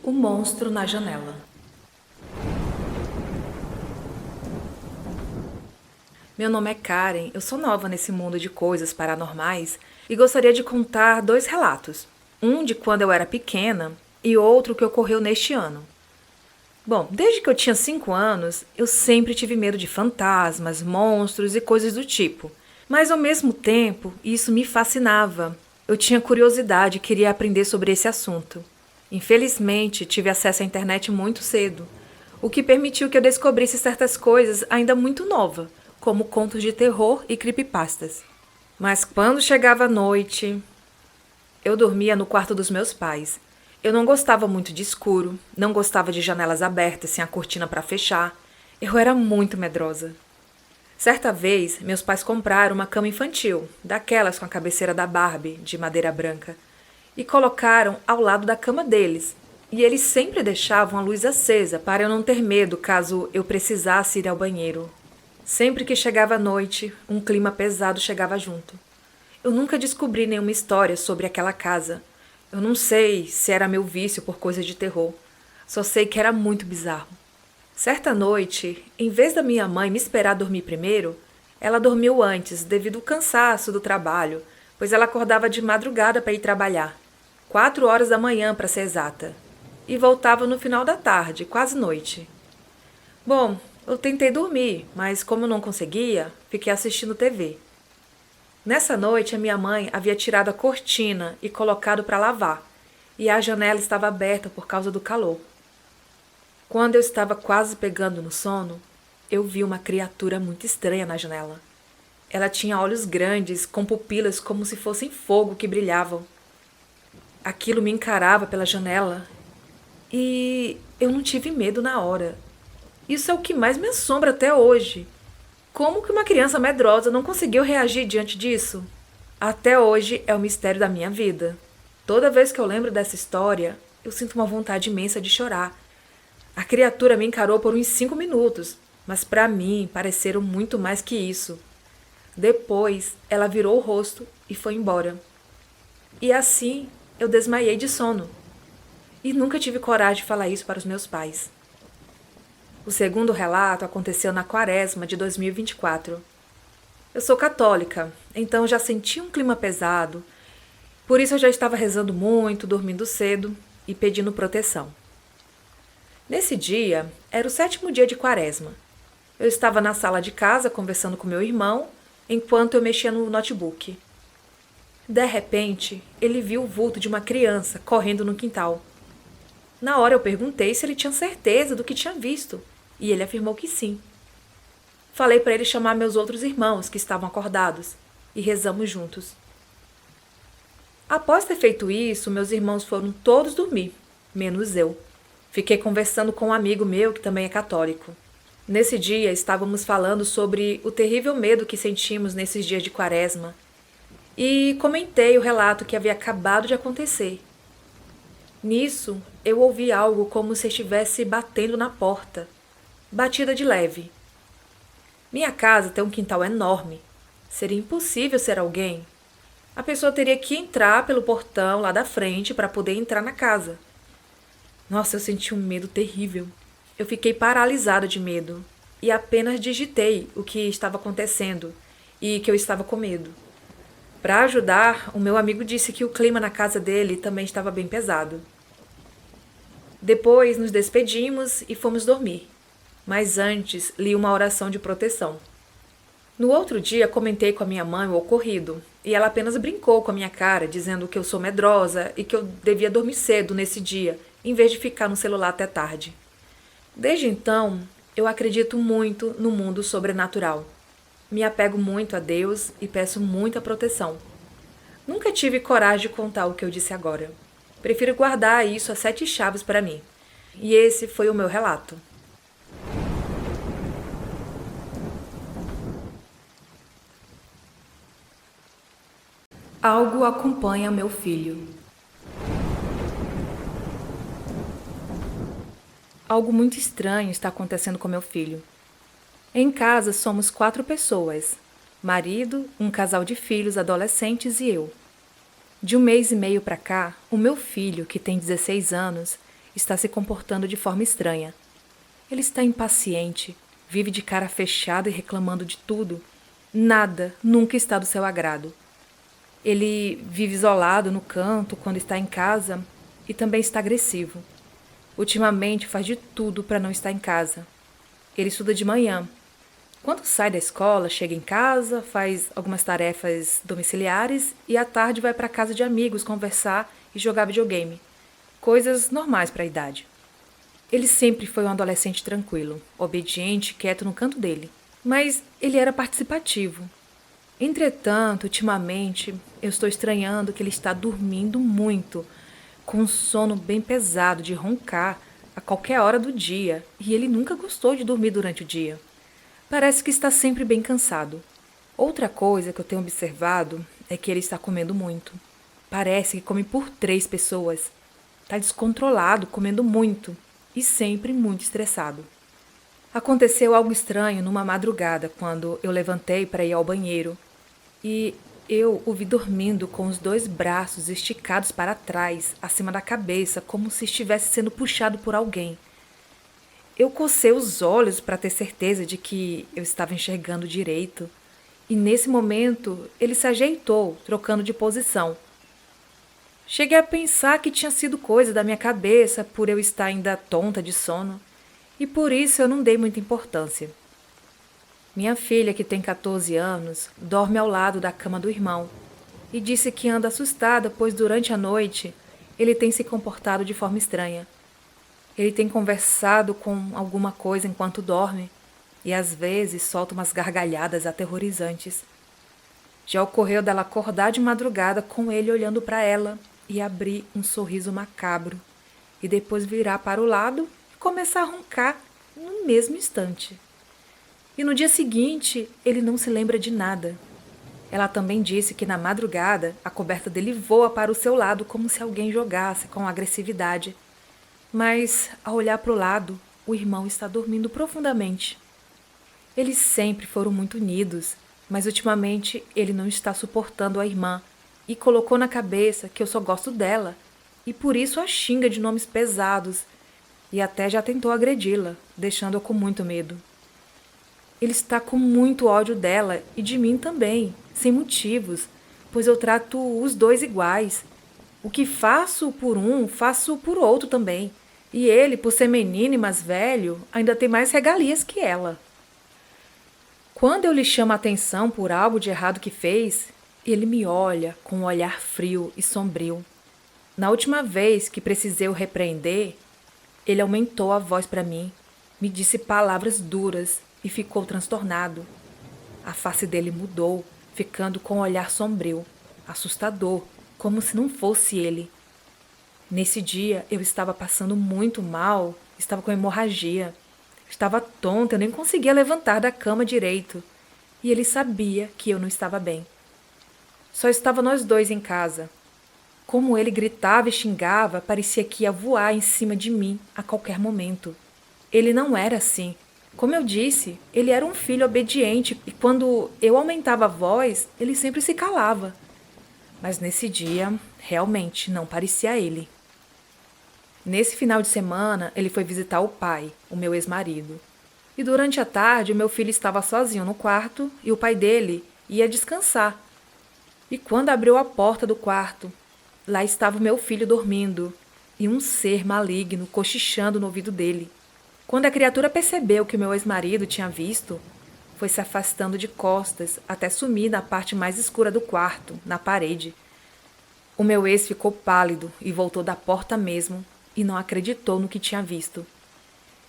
O monstro na janela. Meu nome é Karen, eu sou nova nesse mundo de coisas paranormais e gostaria de contar 2 relatos. Um de quando eu era pequena e outro que ocorreu neste ano. Bom, desde que eu tinha 5 anos, eu sempre tive medo de fantasmas, monstros e coisas do tipo. Mas ao mesmo tempo, isso me fascinava. Eu tinha curiosidade e queria aprender sobre esse assunto. Infelizmente, tive acesso à internet muito cedo, o que permitiu que eu descobrisse certas coisas ainda muito nova, como contos de terror e creepypastas. Mas quando chegava a noite, eu dormia no quarto dos meus pais. Eu não gostava muito de escuro, não gostava de janelas abertas sem a cortina para fechar. Eu era muito medrosa. Certa vez, meus pais compraram uma cama infantil, daquelas com a cabeceira da Barbie, de madeira branca, e colocaram ao lado da cama deles. E eles sempre deixavam a luz acesa para eu não ter medo caso eu precisasse ir ao banheiro. Sempre que chegava a noite, um clima pesado chegava junto. Eu nunca descobri nenhuma história sobre aquela casa. Eu não sei se era meu vício por coisa de terror. Só sei que era muito bizarro. Certa noite, em vez da minha mãe me esperar dormir primeiro, ela dormiu antes devido ao cansaço do trabalho, pois ela acordava de madrugada para ir trabalhar. 4 horas da manhã, para ser exata. E voltava no final da tarde, quase noite. Bom, eu tentei dormir, mas como não conseguia, fiquei assistindo TV. Nessa noite, a minha mãe havia tirado a cortina e colocado para lavar, e a janela estava aberta por causa do calor. Quando eu estava quase pegando no sono, eu vi uma criatura muito estranha na janela. Ela tinha olhos grandes, com pupilas como se fossem fogo que brilhavam. Aquilo me encarava pela janela e eu não tive medo na hora. Isso é o que mais me assombra até hoje. Como que uma criança medrosa não conseguiu reagir diante disso? Até hoje é o mistério da minha vida. Toda vez que eu lembro dessa história, eu sinto uma vontade imensa de chorar. A criatura me encarou por uns 5 minutos, mas para mim pareceram muito mais que isso. Depois, ela virou o rosto e foi embora. E assim, eu desmaiei de sono. E nunca tive coragem de falar isso para os meus pais. O segundo relato aconteceu na Quaresma de 2024. Eu sou católica, então já senti um clima pesado. Por isso eu já estava rezando muito, dormindo cedo e pedindo proteção. Nesse dia, era o 7º dia de Quaresma. Eu estava na sala de casa conversando com meu irmão, enquanto eu mexia no notebook. De repente, ele viu o vulto de uma criança correndo no quintal. Na hora eu perguntei se ele tinha certeza do que tinha visto, e ele afirmou que sim. Falei para ele chamar meus outros irmãos, que estavam acordados, e rezamos juntos. Após ter feito isso, meus irmãos foram todos dormir, menos eu. Fiquei conversando com um amigo meu que também é católico. Nesse dia, estávamos falando sobre o terrível medo que sentimos nesses dias de Quaresma, e comentei o relato que havia acabado de acontecer. Nisso, eu ouvi algo como se estivesse batendo na porta, batida de leve. Minha casa tem um quintal enorme. Seria impossível ser alguém. A pessoa teria que entrar pelo portão lá da frente para poder entrar na casa. Nossa, eu senti um medo terrível. Eu fiquei paralisada de medo e apenas digitei o que estava acontecendo e que eu estava com medo. Para ajudar, o meu amigo disse que o clima na casa dele também estava bem pesado. Depois nos despedimos e fomos dormir. Mas antes li uma oração de proteção. No outro dia comentei com a minha mãe o ocorrido e ela apenas brincou com a minha cara, dizendo que eu sou medrosa e que eu devia dormir cedo nesse dia, em vez de ficar no celular até tarde. Desde então, eu acredito muito no mundo sobrenatural. Me apego muito a Deus e peço muita proteção. Nunca tive coragem de contar o que eu disse agora. Prefiro guardar isso a 7 chaves para mim. E esse foi o meu relato. Algo acompanha meu filho. Algo muito estranho está acontecendo com meu filho. Em casa somos 4 pessoas: marido, um casal de filhos adolescentes e eu. De 1 mês e meio para cá, o meu filho, que tem 16 anos, está se comportando de forma estranha. Ele está impaciente, vive de cara fechada e reclamando de tudo. Nada nunca está do seu agrado. Ele vive isolado no canto quando está em casa e também está agressivo. Ultimamente faz de tudo para não estar em casa. Ele estuda de manhã. Quando sai da escola, chega em casa, faz algumas tarefas domiciliares e à tarde vai para a casa de amigos conversar e jogar videogame. Coisas normais para a idade. Ele sempre foi um adolescente tranquilo, obediente, quieto no canto dele. Mas ele era participativo. Entretanto, ultimamente, eu estou estranhando que ele está dormindo muito, com um sono bem pesado de roncar a qualquer hora do dia, e ele nunca gostou de dormir durante o dia. Parece que está sempre bem cansado. Outra coisa que eu tenho observado é que ele está comendo muito. Parece que come por 3 pessoas. Está descontrolado, comendo muito e sempre muito estressado. Aconteceu algo estranho numa madrugada quando eu levantei para ir ao banheiro e eu o vi dormindo com os 2 braços esticados para trás, acima da cabeça, como se estivesse sendo puxado por alguém. Eu cocei os olhos para ter certeza de que eu estava enxergando direito e nesse momento ele se ajeitou, trocando de posição. Cheguei a pensar que tinha sido coisa da minha cabeça por eu estar ainda tonta de sono e por isso eu não dei muita importância. Minha filha, que tem 14 anos, dorme ao lado da cama do irmão e disse que anda assustada, pois durante a noite ele tem se comportado de forma estranha. Ele tem conversado com alguma coisa enquanto dorme e às vezes solta umas gargalhadas aterrorizantes. Já ocorreu dela acordar de madrugada com ele olhando para ela e abrir um sorriso macabro e depois virar para o lado e começar a roncar no mesmo instante. E no dia seguinte, ele não se lembra de nada. Ela também disse que na madrugada a coberta dele voa para o seu lado como se alguém jogasse com agressividade. Mas, ao olhar para o lado, o irmão está dormindo profundamente. Eles sempre foram muito unidos, mas ultimamente ele não está suportando a irmã e colocou na cabeça que eu só gosto dela e por isso a xinga de nomes pesados e até já tentou agredi-la, deixando-a com muito medo. Ele está com muito ódio dela e de mim também, sem motivos, pois eu trato os 2 iguais. O que faço por um, faço por outro também. E ele, por ser menino e mais velho, ainda tem mais regalias que ela. Quando eu lhe chamo a atenção por algo de errado que fez, ele me olha com um olhar frio e sombrio. Na última vez que precisei o repreender, ele aumentou a voz para mim, me disse palavras duras e ficou transtornado. A face dele mudou, ficando com um olhar sombrio, assustador, como se não fosse ele. Nesse dia eu estava passando muito mal, estava com hemorragia. Estava tonta, eu nem conseguia levantar da cama direito. E ele sabia que eu não estava bem. Só estava nós 2 em casa. Como ele gritava e xingava, parecia que ia voar em cima de mim a qualquer momento. Ele não era assim. Como eu disse, ele era um filho obediente e quando eu aumentava a voz, ele sempre se calava. Mas nesse dia, realmente não parecia ele. Nesse final de semana, ele foi visitar o pai, o meu ex-marido. E durante a tarde, o meu filho estava sozinho no quarto e o pai dele ia descansar. E quando abriu a porta do quarto, lá estava o meu filho dormindo e um ser maligno cochichando no ouvido dele. Quando a criatura percebeu que o meu ex-marido tinha visto, foi se afastando de costas até sumir na parte mais escura do quarto, na parede. O meu ex ficou pálido e voltou da porta mesmo e não acreditou no que tinha visto.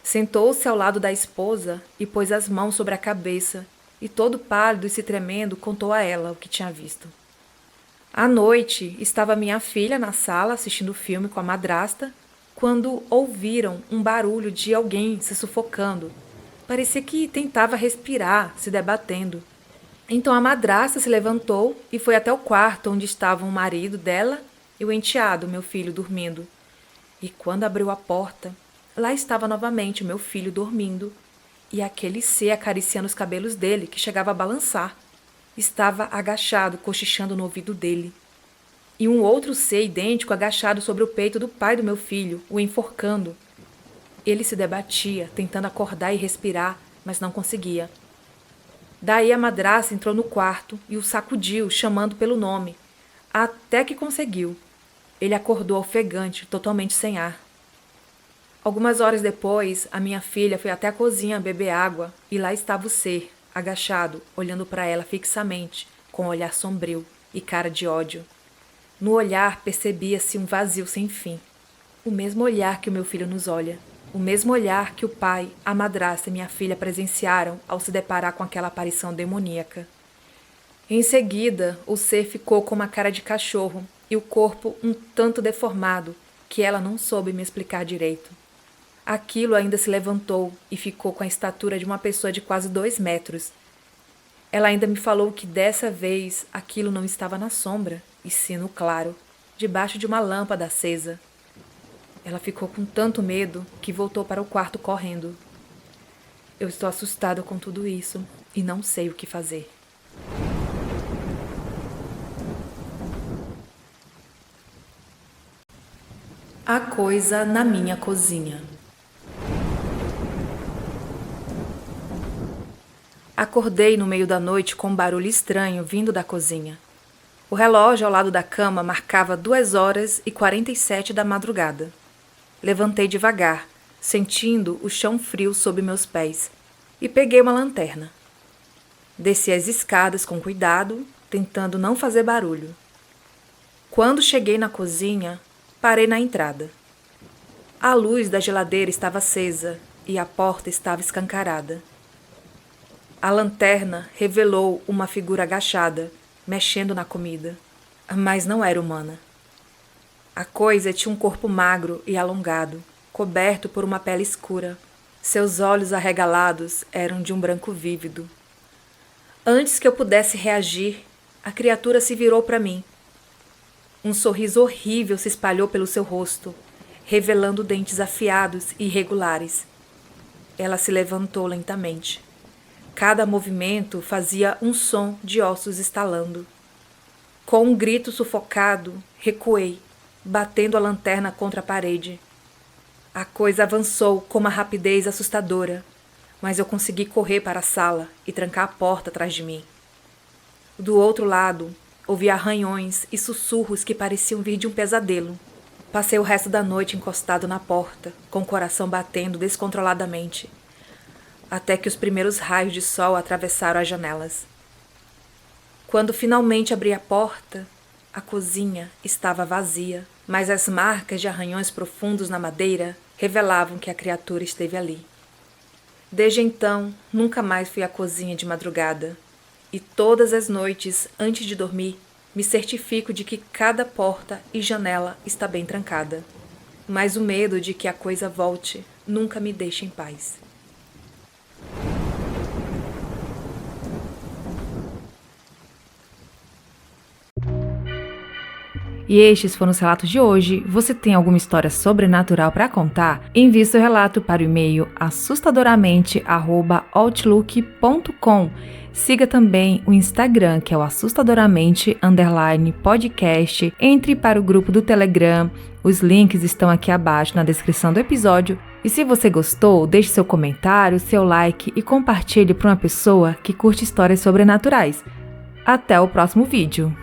Sentou-se ao lado da esposa e pôs as mãos sobre a cabeça e todo pálido e se tremendo contou a ela o que tinha visto. À noite, estava minha filha na sala assistindo filme com a madrasta quando ouviram um barulho de alguém se sufocando. Parecia que tentava respirar, se debatendo. Então a madrasta se levantou e foi até o quarto onde estavam o marido dela e o enteado, meu filho, dormindo. E quando abriu a porta, lá estava novamente o meu filho dormindo e aquele ser acariciando os cabelos dele, que chegava a balançar. Estava agachado, cochichando no ouvido dele. e um outro ser idêntico agachado sobre o peito do pai do meu filho, o enforcando. Ele se debatia, tentando acordar e respirar, mas não conseguia. Daí a madrasta entrou no quarto e o sacudiu, chamando pelo nome, até que conseguiu. Ele acordou ofegante, totalmente sem ar. Algumas horas depois, a minha filha foi até a cozinha beber água e lá estava o ser, agachado, olhando para ela fixamente, com um olhar sombrio e cara de ódio. No olhar percebia-se um vazio sem fim. O mesmo olhar que o meu filho nos olha. O mesmo olhar que o pai, a madrasta e minha filha presenciaram ao se deparar com aquela aparição demoníaca. Em seguida, o ser ficou com uma cara de cachorro e o corpo um tanto deformado, que ela não soube me explicar direito. Aquilo ainda se levantou e ficou com a estatura de uma pessoa de quase 2 metros. Ela ainda me falou que dessa vez aquilo não estava na sombra, e sim no claro, debaixo de uma lâmpada acesa. Ela ficou com tanto medo que voltou para o quarto correndo. Eu estou assustada com tudo isso e não sei o que fazer. A coisa na minha cozinha. Acordei no meio da noite com um barulho estranho vindo da cozinha. O relógio ao lado da cama marcava 2h47 da madrugada. Levantei devagar, sentindo o chão frio sob meus pés, e peguei uma lanterna. Desci as escadas com cuidado, tentando não fazer barulho. Quando cheguei na cozinha, parei na entrada. A luz da geladeira estava acesa e a porta estava escancarada. A lanterna revelou uma figura agachada, mexendo na comida, mas não era humana. A coisa tinha um corpo magro e alongado, coberto por uma pele escura. Seus olhos arregalados eram de um branco vívido. Antes que eu pudesse reagir, a criatura se virou para mim. Um sorriso horrível se espalhou pelo seu rosto, revelando dentes afiados e irregulares. Ela se levantou lentamente. Cada movimento fazia um som de ossos estalando. Com um grito sufocado, recuei, batendo a lanterna contra a parede. A coisa avançou com uma rapidez assustadora, mas eu consegui correr para a sala e trancar a porta atrás de mim. Do outro lado, ouvi arranhões e sussurros que pareciam vir de um pesadelo. Passei o resto da noite encostado na porta, com o coração batendo descontroladamente, até que os primeiros raios de sol atravessaram as janelas. Quando finalmente abri a porta, a cozinha estava vazia, mas as marcas de arranhões profundos na madeira revelavam que a criatura esteve ali. Desde então, nunca mais fui à cozinha de madrugada, e todas as noites, antes de dormir, me certifico de que cada porta e janela está bem trancada. Mas o medo de que a coisa volte nunca me deixa em paz. E estes foram os relatos de hoje. Você tem alguma história sobrenatural para contar? Envie seu relato para o e-mail assustadoramente@outlook.com. Siga também o Instagram, que é o assustadoramente_podcast. Entre para o grupo do Telegram. Os links estão aqui abaixo na descrição do episódio. E se você gostou, deixe seu comentário, seu like e compartilhe para uma pessoa que curte histórias sobrenaturais. Até o próximo vídeo.